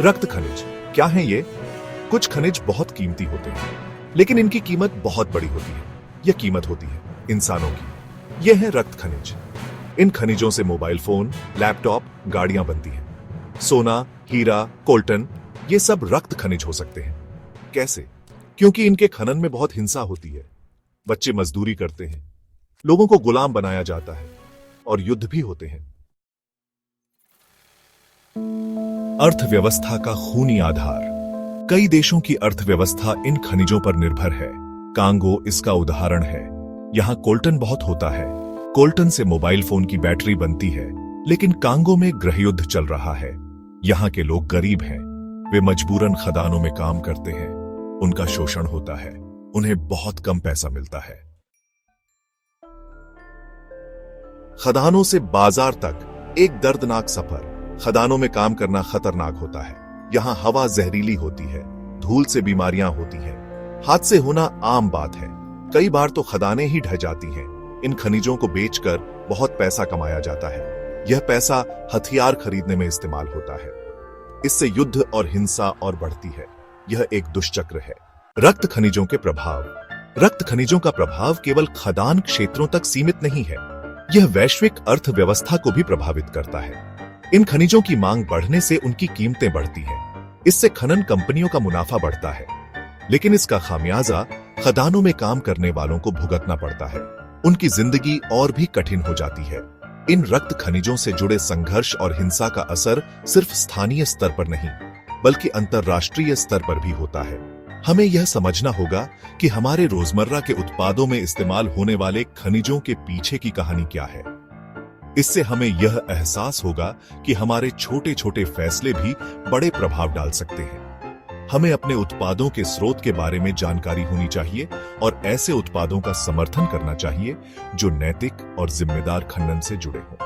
रक्त खनिज क्या है ये? कुछ खनिज बहुत कीमती होते हैं, लेकिन इनकी कीमत बहुत बड़ी होती है। यह कीमत होती है इंसानों की। यह है रक्त खनिज। इन खनिजों से मोबाइल फोन, लैपटॉप, गाड़ियां बनती हैं। सोना, हीरा, कोल्टन, ये सब रक्त खनिज हो सकते हैं। कैसे? क्योंकि इनके खनन में बहुत हिंसा होती है। बच्चे मजदूरी करते हैं, लोगों को गुलाम बनाया जाता है और युद्ध भी होते हैं। अर्थव्यवस्था का खूनी आधार। कई देशों की अर्थव्यवस्था इन खनिजों पर निर्भर है। कांगो इसका उदाहरण है। यहां कोल्टन बहुत होता है। कोल्टन से मोबाइल फोन की बैटरी बनती है, लेकिन कांगो में गृहयुद्ध चल रहा है। यहां के लोग गरीब हैं। वे मजबूरन खदानों में काम करते हैं। उनका शोषण होता है। उन्हें बहुत कम पैसा मिलता है। खदानों से बाजार तक एक दर्दनाक सफर। खदानों में काम करना खतरनाक होता है। यहां हवा जहरीली होती है, धूल से बीमारियां होती हैं। हादसे होना आम बात है। कई बार तो खदानें ही ढह जाती हैं। इन खनिजों को बेचकर बहुत पैसा कमाया जाता है। यह पैसा हथियार खरीदने में इस्तेमाल होता है। इससे युद्ध और हिंसा और बढ़ती है। यह एक दुष्चक्र है। रक्त खनिजों के प्रभाव। रक्त खनिजों का प्रभाव केवल खदान क्षेत्रों तक सीमित नहीं है। यह वैश्विक अर्थव्यवस्था को भी प्रभावित करता है। इन खनिजों की मांग बढ़ने से उनकी कीमतें बढ़ती हैं। इससे खनन कंपनियों का मुनाफा बढ़ता है, लेकिन इसका खामियाजा खदानों में काम करने वालों को भुगतना पड़ता है। उनकी जिंदगी और भी कठिन हो जाती है। इन रक्त खनिजों से जुड़े संघर्ष और हिंसा का असर सिर्फ स्थानीय स्तर पर नहीं, बल्कि अंतर्राष्ट्रीय स्तर पर भी होता है। हमें यह समझना होगा कि हमारे रोजमर्रा के उत्पादों में इस्तेमाल होने वाले खनिजों के पीछे की कहानी क्या है। इससे हमें यह एहसास होगा कि हमारे छोटे छोटे फैसले भी बड़े प्रभाव डाल सकते हैं। हमें अपने उत्पादों के स्रोत के बारे में जानकारी होनी चाहिए और ऐसे उत्पादों का समर्थन करना चाहिए जो नैतिक और जिम्मेदार खनन से जुड़े हों।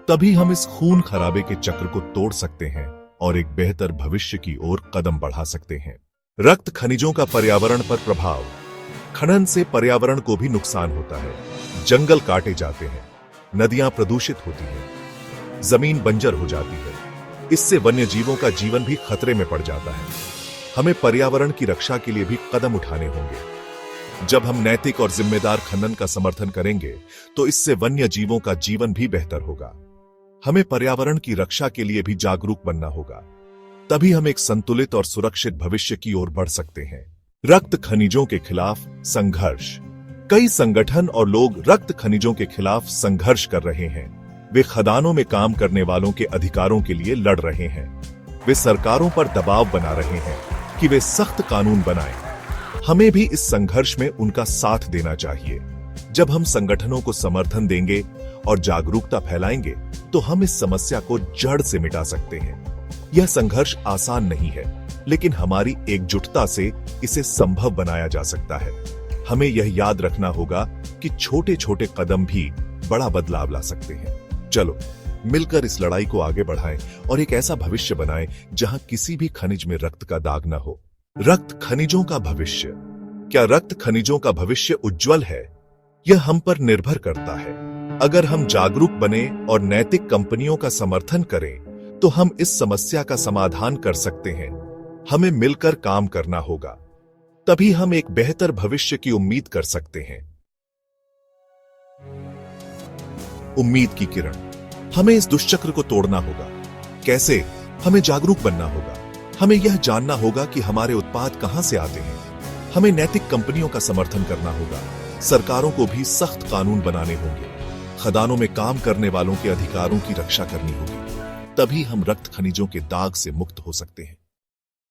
तभी हम इस खून खराबे के चक्र को तोड़ सकते हैं और एक बेहतर भविष्य की ओर कदम बढ़ा सकते हैं। रक्त खनिजों का पर्यावरण पर प्रभाव। खनन से पर्यावरण को भी नुकसान होता है। जंगल काटे जाते हैं, नदियां प्रदूषित होती हैं, जमीन बंजर हो जाती है। इससे वन्य जीवों का जीवन भी खतरे में पड़ जाता है। हमें पर्यावरण की रक्षा के लिए भी कदम उठाने होंगे। जब हम नैतिक और जिम्मेदार खनन का समर्थन करेंगे, तो इससे वन्य जीवों का जीवन भी बेहतर होगा। हमें पर्यावरण की रक्षा के लिए भी जागरूक बनना होगा। तभी हम एक संतुलित और सुरक्षित भविष्य की ओर बढ़ सकते हैं। रक्त खनिजों के खिलाफ संघर्ष। कई संगठन और लोग रक्त खनिजों के खिलाफ संघर्ष कर रहे हैं। वे खदानों में काम करने वालों के अधिकारों के लिए लड़ रहे हैं। वे सरकारों पर दबाव बना रहे हैं कि वे सख्त कानून बनाएं। हमें भी इस संघर्ष में उनका साथ देना चाहिए। जब हम संगठनों को समर्थन देंगे और जागरूकता फैलाएंगे, तो हम इस समस्या को जड़ से मिटा सकते हैं। यह संघर्ष आसान नहीं है, लेकिन हमारी एकजुटता से इसे संभव बनाया जा सकता है। हमें यह याद रखना होगा कि छोटे छोटे कदम भी बड़ा बदलाव ला सकते हैं। चलो मिलकर इस लड़ाई को आगे बढ़ाएं और एक ऐसा भविष्य बनाएं जहां किसी भी खनिज में रक्त का दाग न हो। रक्त खनिजों का भविष्य। क्या रक्त खनिजों का भविष्य उज्जवल है? यह हम पर निर्भर करता है। अगर हम जागरूक बने और नैतिक कंपनियों का समर्थन करें, तो हम इस समस्या का समाधान कर सकते हैं। हमें मिलकर काम करना होगा। तभी हम एक बेहतर भविष्य की उम्मीद कर सकते हैं। उम्मीद की किरण। हमें इस दुष्चक्र को तोड़ना होगा। कैसे? हमें जागरूक बनना होगा। हमें यह जानना होगा कि हमारे उत्पाद कहां से आते हैं। हमें नैतिक कंपनियों का समर्थन करना होगा। सरकारों को भी सख्त कानून बनाने होंगे। खदानों में काम करने वालों के अधिकारों की रक्षा करनी होगी। तभी हम रक्त खनिजों के दाग से मुक्त हो सकते हैं।